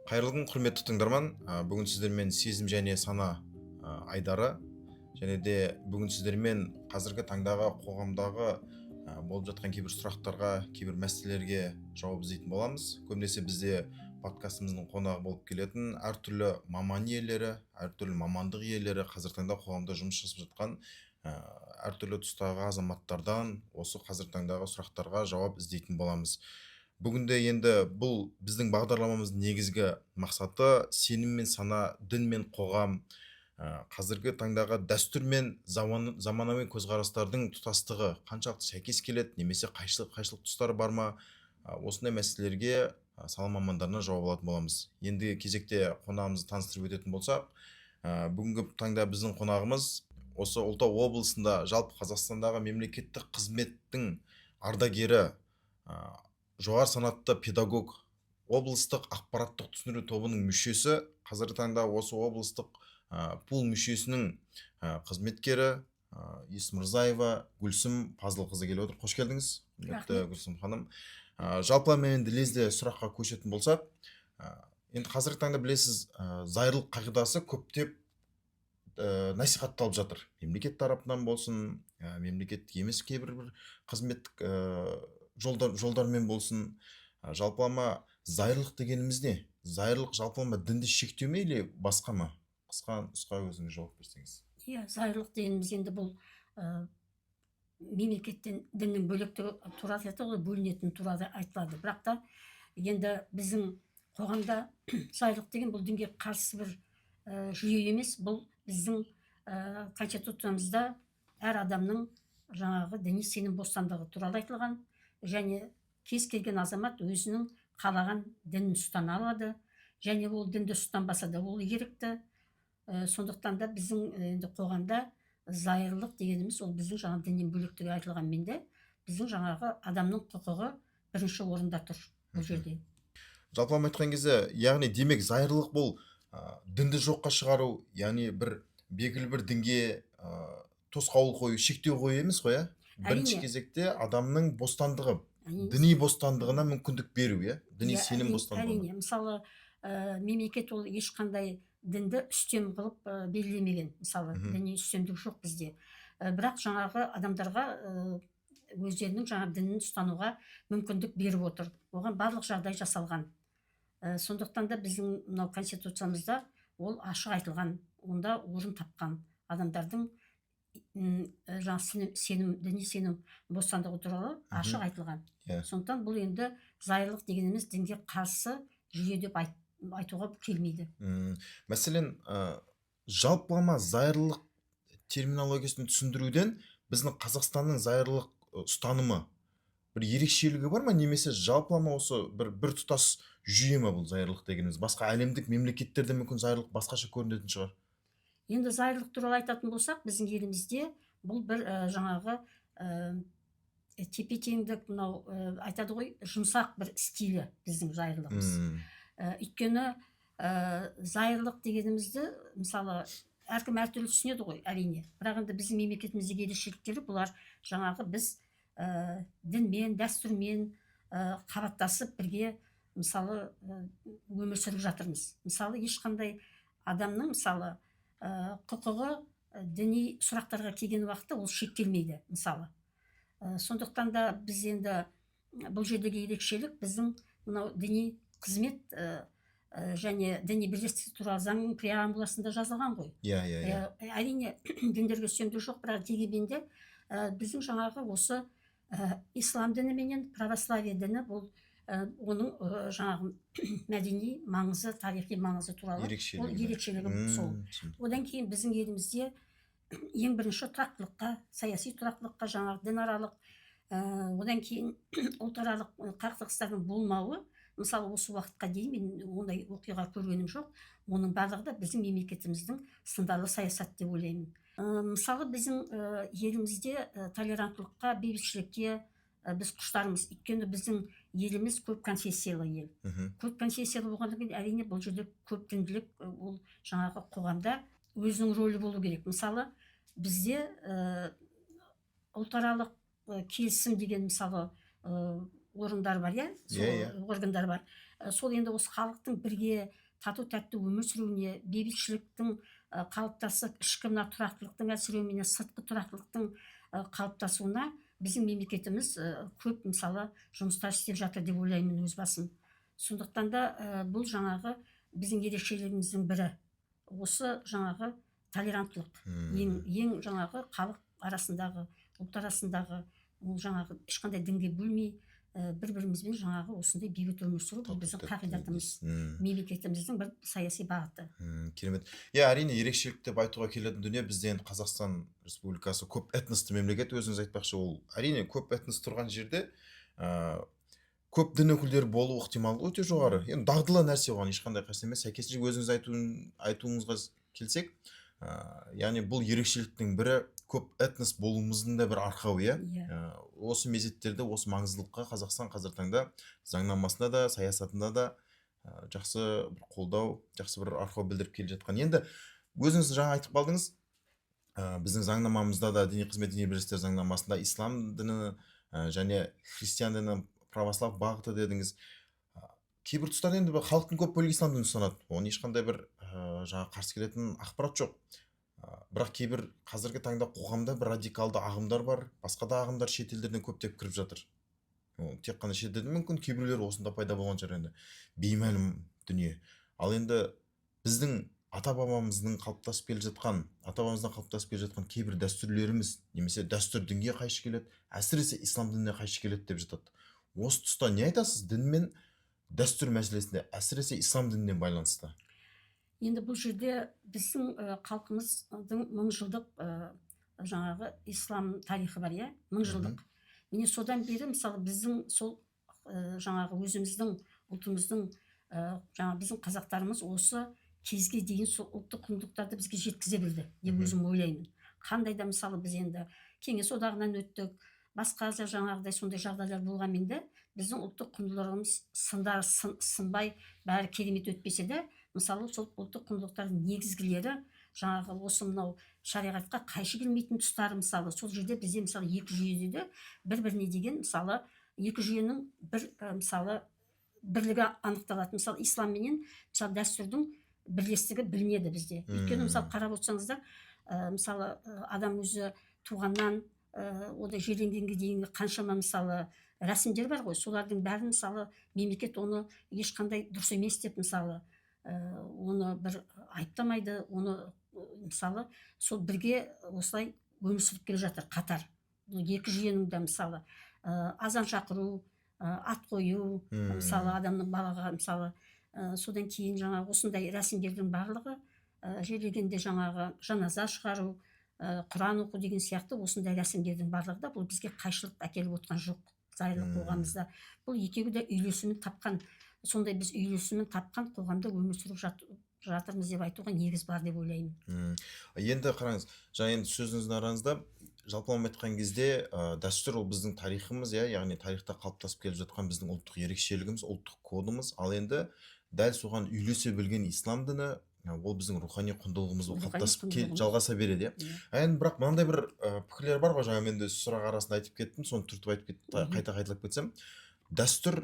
Қайырлы күн, құрметті тыңдарман. Бүгін сіздермен сезім және сана айдары, және де бүгін сіздермен қазіргі таңдағы қоғамдағы болып жатқан кейбір сұрақтарға, кейбір мәселелерге жауап іздейтін боламыз. Көбінесе бізде подкастымыздың қонағы болып келетін әртүрлі маман иелері, әртүрлі мамандық иелері, қазіргі таңда қоғамда жұмыс жасап жатқан әртүрлі тұстағы азаматтардан осы қазіргі таңдағы сұрақтарға жауап іздейтін боламыз. Бүгінде енді бұл біздің бағдарламамыздың негізгі мақсаты сенім мен сана, дін мен қоғам, қазіргі таңдағы дәстүр мен заманауи көзқарастардың тұтастығы қаншалықты сәйкес келеді, немесе қайшылық тұстары бар ма, осындай мәселелерге сала мамандарына жауап алатын боламыз. Енді кезекте қонағымызды таныстырып өтетін болсақ, бүгінгі таңда біздің қонағымыз осы Ұлытау облысында жалпы Қазақстандағы мемлекеттік қызметтің ардагері, жоғары санатты педагог, облыстық ақпараттық түсіндіру тобының мүшесі, қазіргі таңда осы облыстық пул мүшесінің қызметкері Есмырзаева Гүлсім Пазылқызы келіп отыр. Қош келдіңіз. Құрметті Гүлсім ханым. Жалпылама енді лезде сұраққа көшетін болсақ, енді қазіргі таңда білесіз, зайырлық қағидасы көптеп насихатталып жатыр. Мемлекет тарапынан болсын, мемлекеттік емес кейбір қызметтік жолдармен болсын. Жалпылама зайырлық дегеніміз не? Зайырлық жалпылама дінді шектеу ме или басқа ма? Қысқа нұсқа өзіңіз жауап берсеңіз. Зайырлық дегеніміз енді бұл мемлекеттен діннің бөлектігі туралы айтады ғой, бөлінетін туралы айтылады. Бірақ та енді біздің қоғамда зайырлық деген бұл дінге қарсы бір жүйе емес. Бұл біздің конституциямызда әр адамның жаңағы діни сенім бостандығы туралы айтылған, және кез келген азамат өзінің қалаған дінін ұстана алады, және ол дінді ұстанбаса да ол ерікті. Сондықтан да біздің енді қоғамда зайырлық дегеніміз ол біздің жаңағы діннен бөлектігі айтылғанмен де біздің жаңағы адамның құқығы бірінші орында тұр бұл жерде. Жалпылама айтқан кезде, яғни демек зайырлық бұл дінді жоққа шығару, яғни бір белгілі бір дінге тосқауыл қою, шектеу қою емес қой, бірінші кезекте адамның бостандығы, діни бостандығына мүмкіндік беру, діни сенім бостандығына. Әрине, мысалы мемлекет ол ешқандай дінді үстем қылып белгілемеген, мысалы діни үстемдік жоқ бізде. Бірақ жаңағы адамдарға өздерінің жаңағы дінін ұстануға мүмкіндік беріп отыр. Оған барлық жағдай жасалған. Сондықтан да біздің мынау конституциямызда ол ашық айтылған, онда орын тапқан адамдардың діни сенім бостандығы туралы ашық айтылған. Сондықтан бұл енді зайырлық дегеніміз дінге қарсы жүйе деп айтуға келмейді. Мәселен, жалпылама зайырлық терминологиясын түсіндіруден біздің Қазақстанның зайырлық ұстанымы бір ерекшелігі бар ма, немесе жалпылама осы бір тұтас жүйе ма бұл зайырлық дегеніміз? Басқа әлемдік мемлекеттерде мүмкін зайырлық басқаша көрінетін шығар. Енді зайырлық туралы айтатын болсақ, біздің елімізде бұл бір жаңағы тепе-теңдік, мынау айтады ғой, жұмсақ бір стилі біздің зайырлығымыз. Өйткені зайырлық дегенімізді мысалы әркім әртүрлі түсінеді ғой, әрине. Бірақ енді біздің мемлекетіміздегі ерекшеліктері бұлар жаңағы біз дінмен, дәстүрмен қабаттасып бірге мысалы өмір сүріп жатырмыз. Мысалы ешқандай адамның мысалы құқығы діни сұрақтарға келген уақытта ол шектелмейді мысалы. Сондықтан да біз енді бұл жердегі ерекшелік біздің мынау діни қызмет және діни бірлестік туралы заңның преамбуласында жазылған ғой. Әрине діндерге үстемдік жоқ, бірақ дегенмен біздің жаңағы осы ислам діні менен православие діні бұл оның жаңағы мәдени маңызы, тарихи маңызы туралы ол ерекшелігі сол. Одан кейін біздің елімізде ең бірінші тұрақтылыққа, саяси тұрақтылыққа, жаңағы дінаралық, одан кейін ұлтаралық қақтығыстардың болмауы, мысалы осы уақытқа дейін мен ондай оқиға көргенім жоқ. Оның барлығы да біздің мемлекетіміздің сындарлы саясат деп ойлаймын. Мысалы біздің елімізде толеранттылыққа, бейбітшілікке біз құштармыз. Өйткені біздің еліміз көп конфессиялы ел. Көп конфессиялы болғаннан кейін әрине бұл жерде көп дінділік ол жаңағы қоғамда өзінің рөлі болу керек. Мысалы бізде ұлтаралық келісім деген мысалы орындар бар, иә, сол органдар бар. Сол енді осы халықтың бірге тату тәтті өмір сүруіне, бейбітшіліктің қалыптасып, ішкі мына тұрақтылықтың әлсіреуіне, сыртқы тұрақтылықтың қалыптасуына біздің мемлекетіміз көп мысалы жұмыстар істеп жатыр деп ойлаймын өз басым. Сондықтан да бұл жаңағы біздің ерекшелігіміздің бірі. Осы жаңағы толеранттылық. Ең жаңағы халық арасындағы, ұлт арасындағы жаңағы ешқандай дінге бөлмей бір-бірімізбен жаңағы осындай бейбіт өмір сүру, бұл біздің қағидатымыз, мемлекетіміздің бір саяси бағыты. Керемет. Иә, әрине ерекшелік деп айтуға келетін дүние, бізде енді Қазақстан Республикасы көп этносты мемлекет, өзіңіз айтпақшы, ол әрине көп этнос тұрған жерде көп дін өкілдері болу ықтималдығы өте жоғары. Енді дағдылы нәрсе, оған ешқандай қарсы емес. Сәйкесінше өзіңіз айтуыңызға келсек, яғни бұл ерекшеліктің бірі көп этнос болуымыздың да бір арқауы, иә. Осы мезеттерде осы маңыздылыққа Қазақстан қазір таңда заңнамасында да, саясатында да жақсы бір қолдау, жақсы бір арқау білдіріп келе жатқан. Енді өзіңіз жаңа айтып қалдыңыз, біздің заңнамамызда да, діни қызмет діни бірлестіктер заңнамасында ислам діні және христиан діні, православ бағыты дедіңіз. Кейбір тұстарда енді халықтың көп бөлігі ислам дінін ұстанады. Оған ешқандай бір жаңа қарсы келетін ақпарат жоқ. Бірақ кейбір қазіргі таңда қоғамда бір радикалды ағымдар бар, басқа да ағымдар шетелдерден көптеп кіріп жатыр. Тек қана шетелден мүмкін, кейбіреулер осында пайда болған шығар, енді беймәлім дүние. Ал енді біздің ата-бабамыздан қалыптасып келе жатқан кейбір дәстүрлеріміз, немесе дәстүр дінге қайшы келеді, әсіресе ислам дініне қайшы келеді деп жатады. Осы тұста не айтасыз дін мен дәстүр мәселесінде, әсіресе ислам дініне байланысты? Енді бұл жерде біздің халқымыздың 1000 жылдық жаңағы ислам тарихы бар, иә, 1000 жылдық. Міне содан бері мысалы біздің сол жаңағы өзіміздің ұлтымыздың жаңағы біздің қазақтарымыз осы кезге дейін сол ұлттық құндылықтарды бізге жеткізе білді деп өзім ойлаймын. Қандай да мысалы біз енді кеңес одағынан өттік, басқа жаңағыдай сондай жағдайлар болғанмен де біздің ұлттық құндылығымыз сынбай бәрі керемет өтпесе де, мысалы сол ұлттық құндылықтардың негізгілері жаңағы осы мынау шариғатқа қайшы келмейтін тұстары, мысалы сол жерде бізде мысалы екі жүйеде де бір-біріне деген мысалы екі жүйенің мысалы бірлігі анықталады. Мысалы ислам менен мысалы дәстүрдің бірлестігі білінеді бізде. Өйткені мысалы қарап отырсаңыздар, мысалы адам өзі туғаннан ода жерленгенге дейінгі қаншама мысалы рәсімдер бар ғой, солардың бәрін мысалы мемлекет оны ешқандай дұрыс емес деп мысалы оны бір айыптамайды, оны мысалы сол бірге осылай өмір сүріп келе жатыр қатар. Бұл екі жүйенің де мысалы азан шақыру, ат қою, мысалы адамның балаға мысалы содан кейін жаңағы осындай рәсімдердің барлығы жерлегенде жаңағы жаназа шығару, Құран оқу деген сияқты осындай рәсімдердің барлығы да бұл бізге қайшылық әкеліп отқан жоқ зайырлы қоғамымызда. Бұл екеуі де үйлесімін тапқан, сондай біз үйлесімін тапқан қоғамда өмір сүріп жатырмыз деп айтуға негіз бар деп ойлаймын. Енді қараңыз, жаңа енді сөзіңіздің араңызда жалпылама айтқан кезде дәстүр ол біздің тарихымыз, яғни тарихта қалыптасып келе жатқан біздің ұлттық ерекшелігіміз, ұлттық кодымыз. Ал енді дәл соған үйлесе білген ислам діні ол біздің рухани құндылығымыз болып қалыптасып жалғаса береді. Енді бірақ мынандай бір пікірлер бар ғой, жаңа мен де сұрақ арасында айтып кеттім, соны түртіп айтып кеттім, қайта қайталап кетсем, дәстүр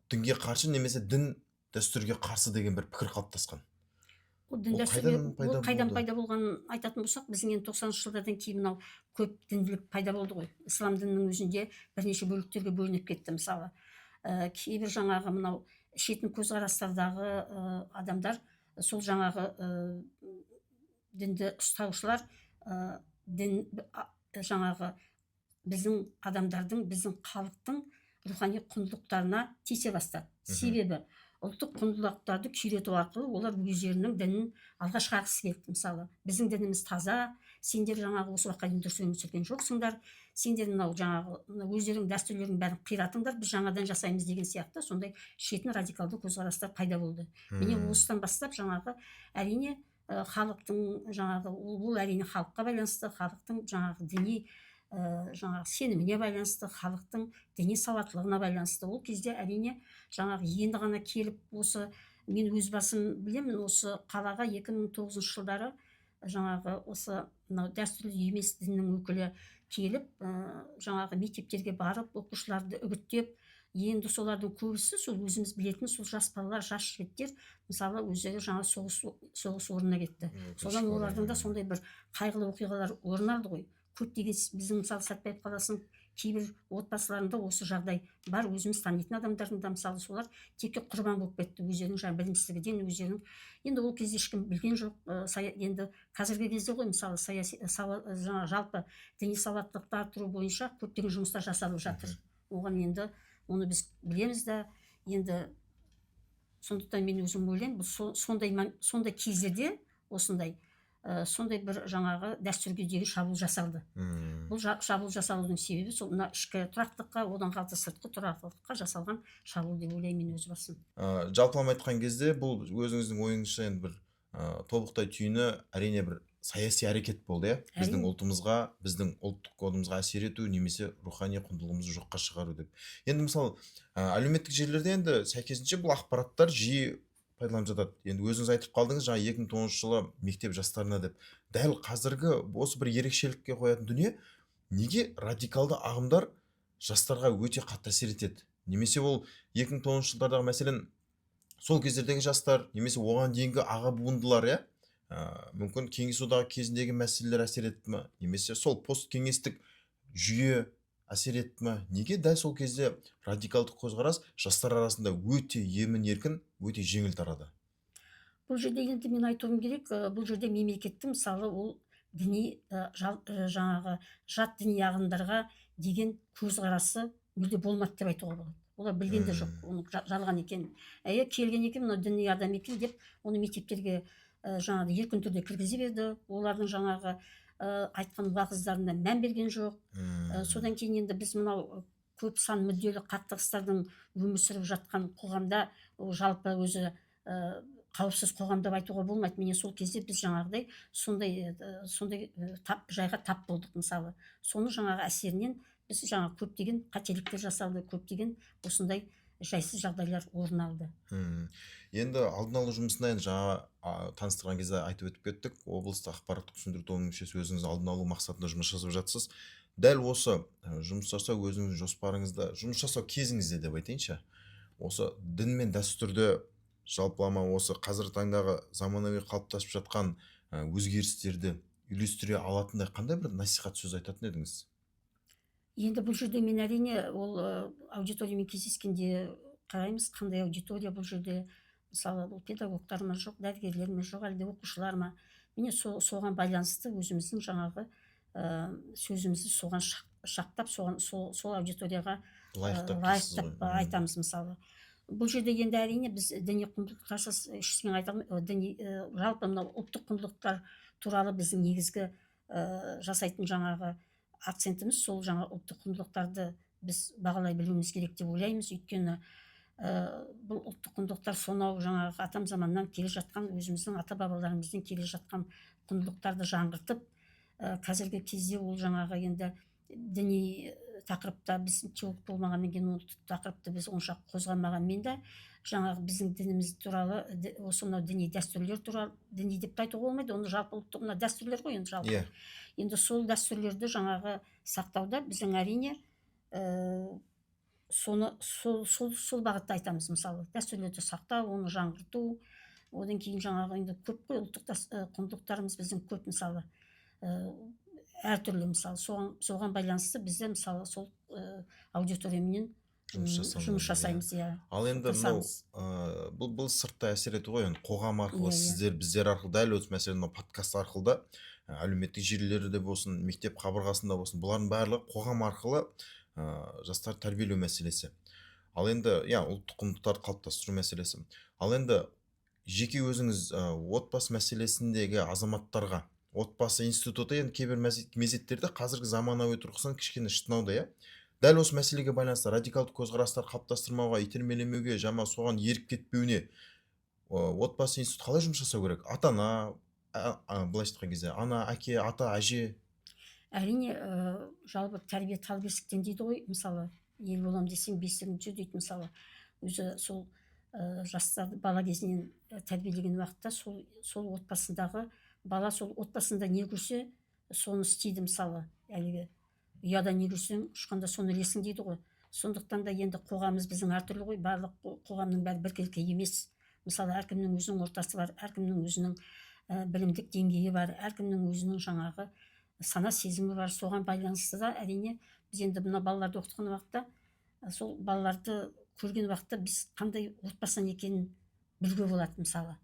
дінге қарсы немесе дін дәстүрге қарсы деген бір пікір қалыптасқан. Ол дін дәстүрге қайдан пайда болғанын айтатын болсақ, біздің енді 90-шы жылдардан кейін мынау көп дінділік пайда болды ғой. Ислам дінінің өзінде бірнеше бөліктерге бөлініп кетті. Мысалы кейбір жаңағы мынау шетін көзқарастардағы адамдар сол жаңағы дінді ұстаушылар дін жаңағы біздің адамдардың, біздің халықтың рухани құндылықтарына тиісе бастады. Себебі ұлттық құндылықтарды күйрету арқылы олар өздерінің дінін алға шығарғысы келді. Мысалы біздің дініміз таза, сендер жаңағы осы уақытқа дейін дұрыс өмір сүрген жоқсыңдар, сендер мынау жаңағы өздерінің дәстүрлерінің бәрін қиратыңдар, біз жаңадан жасаймыз деген сияқты сондай шетін радикалды көзқарастар пайда болды. Міне осыдан бастап жаңағы әрине халықтың жаңағы ол әрине халыққа байланысты, халықтың жаңағы діни жаңағы сеніміне байланысты, халықтың діни сауаттылығына байланысты. Ол кезде әрине жаңағы енді ғана келіп осы мен өз басым білемін, осы қалаға 2009 жылдары жаңағы осы дәстүрлі емес діннің өкілі келіп жаңағы мектептерге барып оқушыларды үгіттеп, енді солардың көбісі сол өзіміз білетін сол жас балалар, жас жігіттер мысалы өздері жаңа соғыс орнына кетті. Содан олардың да сондай бір қайғылы оқиғалар орын алды ғой. Көптеген біздің мысалы Сәтбаев қаласының кейбір отбасыларында осы жағдай бар. Өзіміз танитын адамдардың да мысалы солар текке құрбан болып кетті өздерінің жаңағы білімсіздігінен, өздерінің енді ол кезде ешкім білген жоқ. Енді қазіргі кезде ғой мысалы саяси жаңағы жалпы діни сауаттылықты арттыру бойынша көптеген жұмыстар жасалып жатыр. Оған енді оны біз білеміз да, енді сондықтан мен өзім ойлаймын бұл сондай кездерде осындай сондай бір жаңағы дәстүрге деген шабуыл жасалды. Бұл шабуыл жасалудың себебі сол мына ішкі тұрақтылыққа, одан қалды сыртқы тұрақтылыққа жасалған шабуыл деп ойлаймын мен өз басым. Жалпылама айтқан кезде бұл өзіңіздің ойыңызша енді бір тобықтай түйіні әрине бір саяси әрекет болды, иә? Біздің ұлтымызға, біздің ұлттық кодымызға әсер ету немесе рухани құндылығымызды жоққа шығару деп. Енді мысалы әлеуметтік желілерде енді сәйкесінше бұл ақпараттар жиі пайдаланып жатады. Енді өзіңіз айтып қалдыңыз жаңа 2009 жылы мектеп жастарына деп. Дәл қазіргі осы бір ерекшелікке қоятын дүние, неге радикалды ағымдар жастарға өте қатты әсер етеді? Немесе ол 2009 жылдардағы мәселен сол кездердегі жастар немесе оған дейінгі аға буындылар, иә? Мүмкін кеңес одағы кезіндегі мәселелер әсер етті ме? Немесе сол посткеңестік жүйе әсер етті ме? Неге дәл сол кезде радикалдық көзқарас жастар арасында өте емін-еркін, өте жеңіл тарады? Бұл жерде енді мен айтуым керек, бұл жерде мемлекеттің мысалы ол діни жаңағы жат діни ағымдарға деген көзқарасы мүлде болмады деп айтуға болады. Олар білген де жоқ, оның жалған екенін. Келген екен, мынау діни адам екен деп, оны мектептерге жаңағы еркін түрде кіргізіп еді. Олардың жаңағы айтқан уағыздарына мән берген жоқ. Содан кейін енді біз мынау көп сан мүдделі қақтығыстардың өмір сүріп жатқан қоғамда ол жалпы өзі қауіпсіз қоғам деп айтуға болмайды. Міне сол кезде біз жаңағыдай сондай жайға тап болдық мысалы. Соны жаңағы әсерінен біз жаңағы көптеген қателіктер жасалды, көптеген осындай жайсыз жағдайлар орын алды. Енді алдын алу жұмысына енді жаңа таныстырған кезде айтып өтіп кеттік. Облыстық ақпараттық түсіндіру тобының мүшесі өзіңіз алдын алу мақсатында жұмыс жасап жатсыз. Дәл осы жұмыс жасау өзіңіздің жоспарыңызда, жұмыс жасау кезіңізде деп айтайыншы. Осы дін мен дәстүрді жалпылама осы қазіргі таңдағы заманауи қалыптасып жатқан өзгерістерді үйлестіре алатындай қандай бір насихат сөз айтатын едіңіз? Енді бұл жерде мен әрине ол аудиториямен кездескенде қараймыз, қандай аудитория бұл жерде, мысалы бұл педагогтар ма жоқ, дәрігерлер ме жоқ, әлде оқушылар ма? Міне соған байланысты өзіміздің жаңағы сөзімізді соған шақтап, сол аудиторияға лайықтап айтамыз мысалы. Бұл жерде енді әрине біз діни құндылықтарсыз ештеңе айта алмаймыз. Жалпы мынау ұлттық құндылықтар туралы біздің негізгі жасайтын жаңағы акцентіміз сол жаңа ұлттық құндылықтарды біз бағалай білуіміз керек деп ойлаймыз. Өйткені бұл ұлттық құндылықтар сонау жаңағы атам заманнан келе жатқан, өзіміздің ата бабаларымыздан келе жатқан құндылықтарды жаңғыртып, қазіргі кезде ол жаңағы енді діни тақырыпта біз теолог болмағаннан кейін ол тақырыпты біз онша қозғамағанмен де жаңағы біздің дініміз туралы, осы мынау діни дәстүрлер туралы, діни деп айтуға болмайды, оны жалпы ұлттық мына дәстүрлер ғой енді жалпы. Енді сол дәстүрлерді жаңағы сақтауда біздің әрине сол бағытта айтамыз мысалы. Дәстүрлерді сақтау, оны жаңғырту, одан кейін жаңағы енді көп қой ұлттық құндылықтарымыз біздің көп мысалы. Әртүрлі мысалы соған байланысты бізде мысалы сол аудиториямен жұмыс жасаймыз. Ал енді бұл сырттай әсер ету ғой, қоғам арқылы, сіздер, біздер арқылы, дәл осы мәселе подкаст арқылы да, әлеуметтік желілерде болсын, мектеп қабырғасында болсын, бұлардың барлығы қоғам арқылы жастар тәрбиелеу мәселесі. Ал енді ұлттық құндылықтарды қалыптастыру мәселесі. Ал енді жеке өзіңіз отбасы мәселесіндегі азаматтарға, отбасы институты енді кейбір мезеттерде қазіргі заманауи тұрғысынан кішкене шытынауда, дәл осы мәселеге байланысты радикалды көзқарастар қалыптастырмауға, итермелемеуге, соған еріп кетпеуіне отбасы институты қалай жұмыс жасау керек? Ата-ана, былайша айтқан кезде ана, әке, ата, әже. Әрине жалпы тәрбие тал-бесіктен дейді ғой, мысалы ел болам десең бесігін түзе дейді мысалы. Өзі сол жастарды бала кезінен тәрбиелеген уақытта сол отбасындағы бала сол отбасында не көрсе соны істейді мысалы. Әлгі ұяда не көрсең ұшқанда соны ілесің дейді ғой. сондықтан да енді қоғамымыз біздің әртүрлі ғой, барлық қоғамның бәрі біркелкі емес. Мысалы әркімнің өзінің ортасы бар, әркімнің өзінің білімдік деңгейі бар, әркімнің өзінің жаңағы сана сезімі бар. Соған байланысты да әрине біз енді мына балаларды оқытқан уақытта сол балаларды көрген уақытта біз қандай отбасынан екенін білуге болады. Мысалы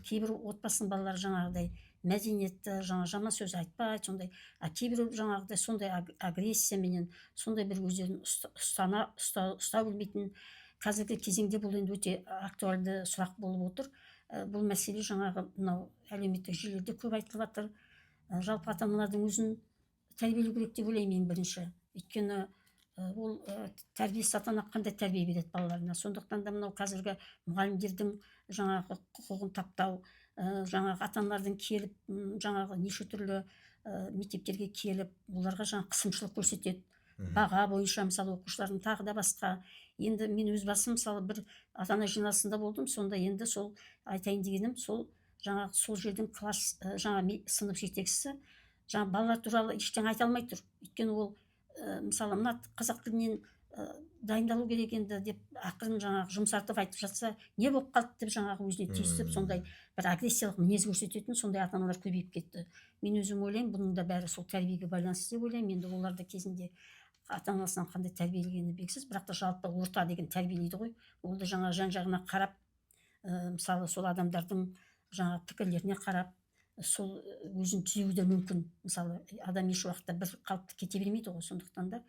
кейбір отбасының балалары жаңағыдай мәдениетті, жаңа жаман сөз айтпайды, сондай, кейбір жаңағыдай сондай агрессияменен, сондай бір өздерін ұстау білмейтін. Қазіргі кезеңде бұл енді өте актуальды сұрақ болып отыр. Бұл мәселе жаңағы мынау әлеуметтік желілерде көп айтылып жатыр. Жалпы ата-аналардың өзін тәрбиелеу керек деп ойлаймын ең бірінші. Өйткені ол тәрбиесі ата-ана қандай тәрбие береді балаларына. Сондықтан да мынау қазіргі мұғалімдердің жаңағы құқығын таптау, жаңағы ата-аналардың келіп жаңағы неше түрлі мектептерге келіп оларға жаңа қысымшылық көрсетеді. Баға бойынша мысалы оқушылардың тағы да басқа. Енді мен өз басым мысалы бір ата-ана жиналысында болдым, сонда енді сол айтайын дегенім сол жаңағы сол жердің класс жаңа сынып жетекшісі жаңа балалар туралы ештеңе айта алмай тұр. Өйткені ол мысалы мына қазақ тілінен дайындалу керек енді деп ақырын жаңағы жұмсартып айтып жатса, не болып қалды деп жаңағы өзіне тиісіп сондай бір агрессиялық мінез көрсететін сондай ата-аналар көбейіп кетті. Мен өзім ойлаймын, бұның да бәрі сол тәрбиеге байланысты деп ойлаймын. Енді оларды кезінде ата-анасынан қандай тәрбиелегені белгісіз, бірақ та жалпы орта деген тәрбиелейді ғой. Ол да жаңа жан-жағына қарап, мысалы сол адамдардың жаңа пікірлеріне қарап, сол өзін түзеуі де мүмкін. Мысалы адам еш уақытта бір қалыпты кете бермейді ғой. Сондықтан да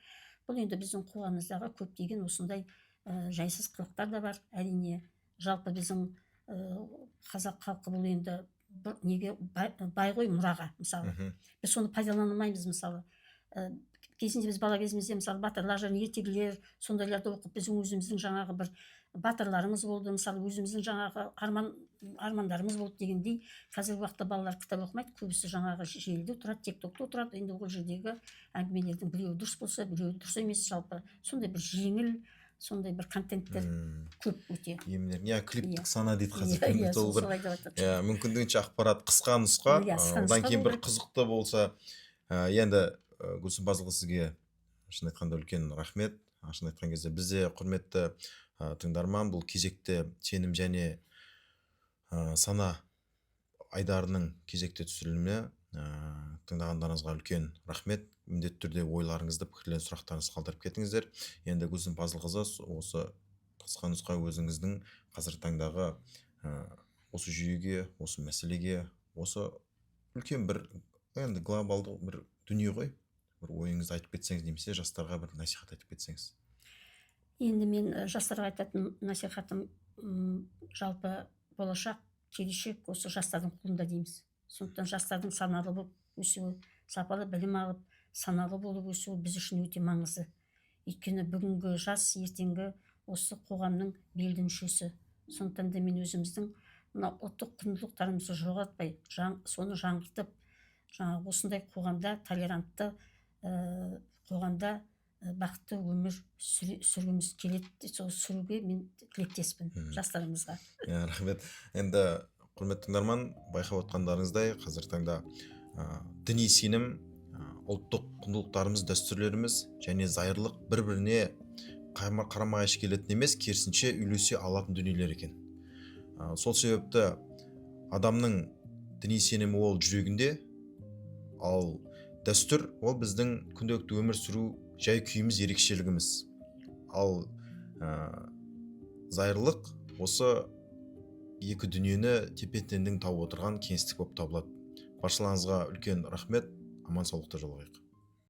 бұл енді біздің қоғамымыздағы көптеген осындай жайсыз қылықтар да бар. Әрине жалпы біздің қазақ халқы бұл енді неге бай ғой мұраға. Мысалы біз соны пайдалана алмаймыз. Мысалы кезінде біз бала кезімізде мысалы батырлар жырын, ертегілер сондайларды оқып біздің өзіміздің жаңағы бір батырларымыз болды. Мысалы өзіміздің жаңағы армандарымыз болды дегендей. Қазіргі уақытта балалар кітап оқымайды, көбісі жаңағы желіде отырады, тиктокта отырады. Енді ол жердегі әңгімелердің біреуі дұрыс болса, біреуі дұрыс емес. Жалпы сондай бір жеңіл, сондай бір контенттер көп өте. Емдер, клиптік сана дейді қазір. Мүмкіндігінше ақпарат қысқа нұсқа, одан кейін бір қызықты болса. Енді Гүлсім Базылқызы, сізге шын айтқанда үлкен рахмет. Шын айтқан кезде бізде құрметті тыңдарман, бұл кезекті сенім және сана айдарының кезекті түсіріліміне тыңдағандарыңызға үлкен рахмет. Міндетті түрде ойларыңызды, пікірлеріңізді, сұрақтарыңызды қалдырып кетіңіздер. Енді Гүлсім Базылқызы осы қысқа нұсқа өзіңіздің қазіргі таңдағы осы жүйеге, осы мәселеге, осы үлкен бір енді глобалды бір дүние ғой, бір ойыңызды айтып кетсеңіз, немесе жастарға бір насихат айтып кетсеңіз. Енді мен жастарға айтатын насихатым жалпы болашақ, келешек осы жастардың қолында дейміз. Сондықтан жастардың саналы болып өсуі, сапалы білім алып, саналы болып өсуі біз үшін өте маңызды. Өйткені бүгінгі жас ертеңгі осы қоғамның белді мүшесі. Сондықтан да мен өзіміздің мына ұлттық құндылықтарымызды жоғалтпай, соны жаңғыртып, жаңағы осындай қоғамда толерантты қоғамда бақытты өмір сүргіміз келеді. Сол сүруге мен тілектеспін жастарымызға. Рахмет. Енді құрметті тыңдарман, байқап отқандарыңыздай, қазіргі таңда діни сенім, ұлттық құндылықтарымыз, дәстүрлеріміз және зайырлық бір-біріне қарама-қайшы келетін емес, керісінше үйлесе алатын дүниелер екен. Сол себепті адамның діни сенімі ол жүрегінде, ал дәстүр ол біздің күнделікті өмір сүру жай күйіміз, ерекшелігіміз. Ал зайырлық осы екі дүниені тепе-теңдік тауып отырған кеңістік болып табылады. Баршаларыңызға үлкен рахмет. Аман саулықта жолығайық.